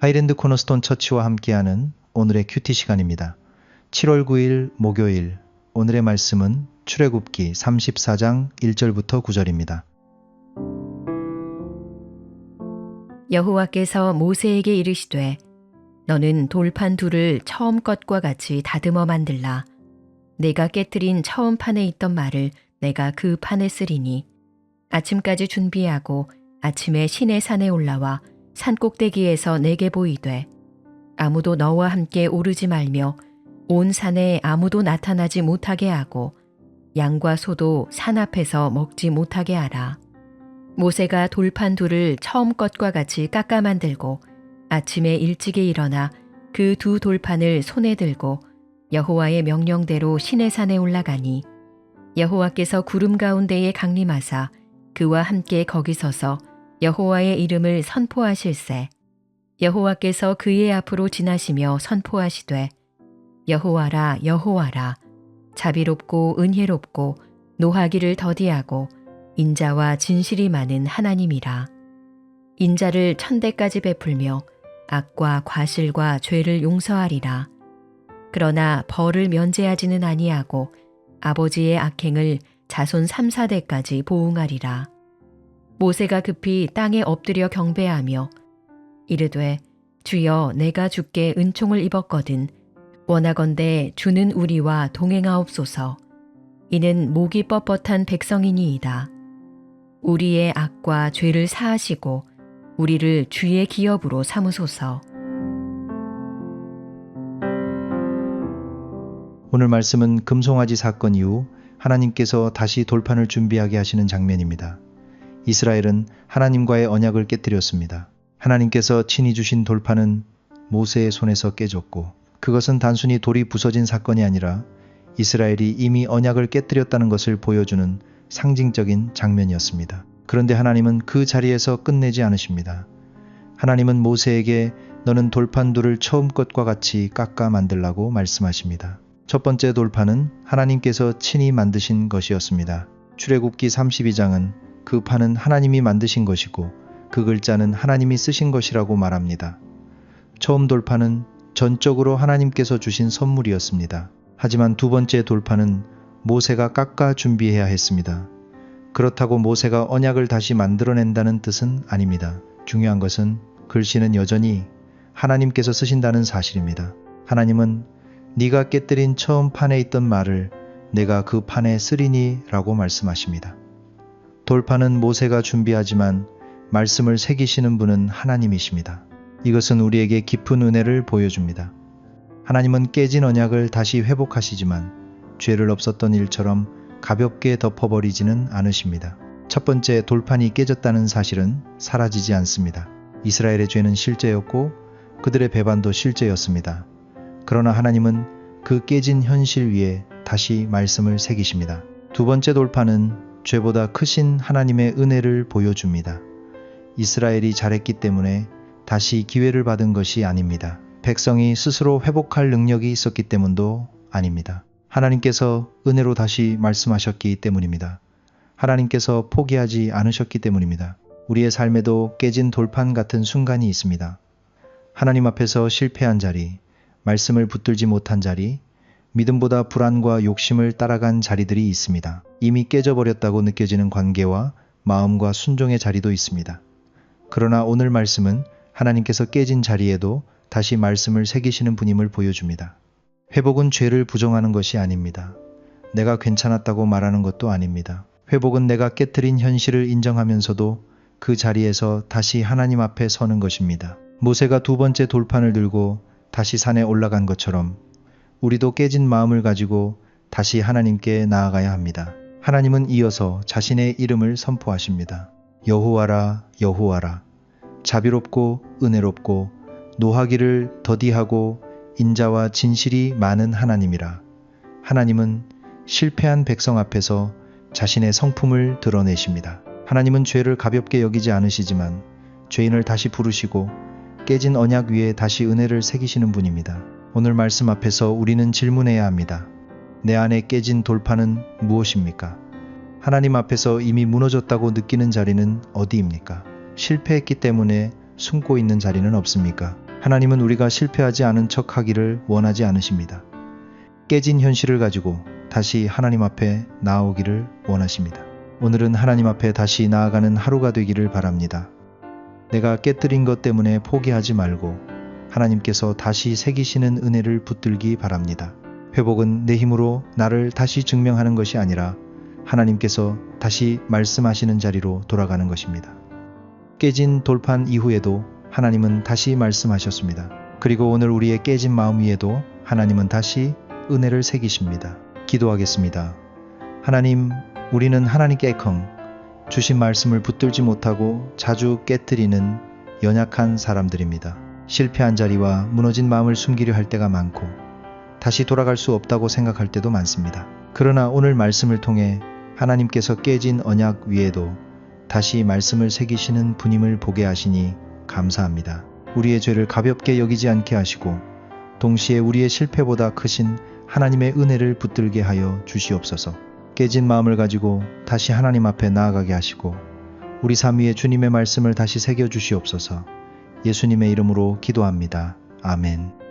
하이랜드 코너스톤 처치와 함께하는 오늘의 큐티 시간입니다. 7월 9일 목요일, 오늘의 말씀은 출애굽기 34장 1절부터 9절입니다. 여호와께서 모세에게 이르시되 너는 돌판 둘을 처음 것과 같이 다듬어 만들라. 내가 깨뜨린 처음 판에 있던 말을 내가 그 판에 쓰리니 아침까지 준비하고 아침에 시내 산에 올라와 산 꼭대기에서 내게 보이되 아무도 너와 함께 오르지 말며 온 산에 아무도 나타나지 못하게 하고 양과 소도 산 앞에서 먹지 못하게 하라. 모세가 돌판 둘을 처음 것과 같이 깎아 만들고 아침에 일찍이 일어나 그 두 돌판을 손에 들고 여호와의 명령대로 시내산에 올라가니 여호와께서 구름 가운데에 강림하사 그와 함께 거기 서서 여호와의 이름을 선포하실세. 여호와께서 그의 앞으로 지나시며 선포하시되 여호와라 여호와라 자비롭고 은혜롭고 노하기를 더디하고 인자와 진실이 많은 하나님이라. 인자를 천대까지 베풀며 악과 과실과 죄를 용서하리라. 그러나 벌을 면제하지는 아니하고 아버지의 악행을 자손 3, 4대까지 보응하리라. 모세가 급히 땅에 엎드려 경배하며 이르되 주여 내가 주께 은총을 입었거든 원하건대 주는 우리와 동행하옵소서. 이는 목이 뻣뻣한 백성이니이다. 우리의 악과 죄를 사하시고 우리를 주의 기업으로 삼으소서. 오늘 말씀은 금송아지 사건 이후 하나님께서 다시 돌판을 준비하게 하시는 장면입니다. 이스라엘은 하나님과의 언약을 깨뜨렸습니다. 하나님께서 친히 주신 돌판은 모세의 손에서 깨졌고 그것은 단순히 돌이 부서진 사건이 아니라 이스라엘이 이미 언약을 깨뜨렸다는 것을 보여주는 상징적인 장면이었습니다. 그런데 하나님은 그 자리에서 끝내지 않으십니다. 하나님은 모세에게 너는 돌판 둘을 처음 것과 같이 깎아 만들라고 말씀하십니다. 첫 번째 돌판은 하나님께서 친히 만드신 것이었습니다. 출애굽기 32장은 그 판은 하나님이 만드신 것이고 그 글자는 하나님이 쓰신 것이라고 말합니다. 처음 돌판은 전적으로 하나님께서 주신 선물이었습니다. 하지만 두 번째 돌판은 모세가 깎아 준비해야 했습니다. 그렇다고 모세가 언약을 다시 만들어낸다는 뜻은 아닙니다. 중요한 것은 글씨는 여전히 하나님께서 쓰신다는 사실입니다. 하나님은 네가 깨뜨린 처음 판에 있던 말을 내가 그 판에 쓰리니 라고 말씀하십니다. 돌판은 모세가 준비하지만 말씀을 새기시는 분은 하나님이십니다. 이것은 우리에게 깊은 은혜를 보여줍니다. 하나님은 깨진 언약을 다시 회복하시지만 죄를 없었던 일처럼 가볍게 덮어버리지는 않으십니다. 첫 번째 돌판이 깨졌다는 사실은 사라지지 않습니다. 이스라엘의 죄는 실제였고 그들의 배반도 실제였습니다. 그러나 하나님은 그 깨진 현실 위에 다시 말씀을 새기십니다. 두 번째 돌판은 죄보다 크신 하나님의 은혜를 보여줍니다. 이스라엘이 잘했기 때문에 다시 기회를 받은 것이 아닙니다. 백성이 스스로 회복할 능력이 있었기 때문도 아닙니다. 하나님께서 은혜로 다시 말씀하셨기 때문입니다. 하나님께서 포기하지 않으셨기 때문입니다. 우리의 삶에도 깨진 돌판 같은 순간이 있습니다. 하나님 앞에서 실패한 자리, 말씀을 붙들지 못한 자리, 믿음보다 불안과 욕심을 따라간 자리들이 있습니다. 이미 깨져버렸다고 느껴지는 관계와 마음과 순종의 자리도 있습니다. 그러나 오늘 말씀은 하나님께서 깨진 자리에도 다시 말씀을 새기시는 분임을 보여줍니다. 회복은 죄를 부정하는 것이 아닙니다. 내가 괜찮았다고 말하는 것도 아닙니다. 회복은 내가 깨뜨린 현실을 인정하면서도 그 자리에서 다시 하나님 앞에 서는 것입니다. 모세가 두 번째 돌판을 들고 다시 산에 올라간 것처럼 우리도 깨진 마음을 가지고 다시 하나님께 나아가야 합니다. 하나님은 이어서 자신의 이름을 선포하십니다. 여호와라 여호와라 자비롭고 은혜롭고 노하기를 더디하고 인자와 진실이 많은 하나님이라. 하나님은 실패한 백성 앞에서 자신의 성품을 드러내십니다. 하나님은 죄를 가볍게 여기지 않으시지만 죄인을 다시 부르시고 깨진 언약 위에 다시 은혜를 새기시는 분입니다. 오늘 말씀 앞에서 우리는 질문해야 합니다. 내 안에 깨진 돌판은 무엇입니까? 하나님 앞에서 이미 무너졌다고 느끼는 자리는 어디입니까? 실패했기 때문에 숨고 있는 자리는 없습니까? 하나님은 우리가 실패하지 않은 척 하기를 원하지 않으십니다. 깨진 현실을 가지고 다시 하나님 앞에 나아오기를 원하십니다. 오늘은 하나님 앞에 다시 나아가는 하루가 되기를 바랍니다. 내가 깨뜨린 것 때문에 포기하지 말고 하나님께서 다시 새기시는 은혜를 붙들기 바랍니다. 회복은 내 힘으로 나를 다시 증명하는 것이 아니라 하나님께서 다시 말씀하시는 자리로 돌아가는 것입니다. 깨진 돌판 이후에도 하나님은 다시 말씀하셨습니다. 그리고 오늘 우리의 깨진 마음 위에도 하나님은 다시 은혜를 새기십니다. 기도하겠습니다. 하나님, 우리는 하나님께 주신 말씀을 붙들지 못하고 자주 깨뜨리는 연약한 사람들입니다. 실패한 자리와 무너진 마음을 숨기려 할 때가 많고 다시 돌아갈 수 없다고 생각할 때도 많습니다. 그러나 오늘 말씀을 통해 하나님께서 깨진 언약 위에도 다시 말씀을 새기시는 분임을 보게 하시니 감사합니다. 우리의 죄를 가볍게 여기지 않게 하시고 동시에 우리의 실패보다 크신 하나님의 은혜를 붙들게 하여 주시옵소서. 깨진 마음을 가지고 다시 하나님 앞에 나아가게 하시고 우리 삶 위에 주님의 말씀을 다시 새겨 주시옵소서. 예수님의 이름으로 기도합니다. 아멘.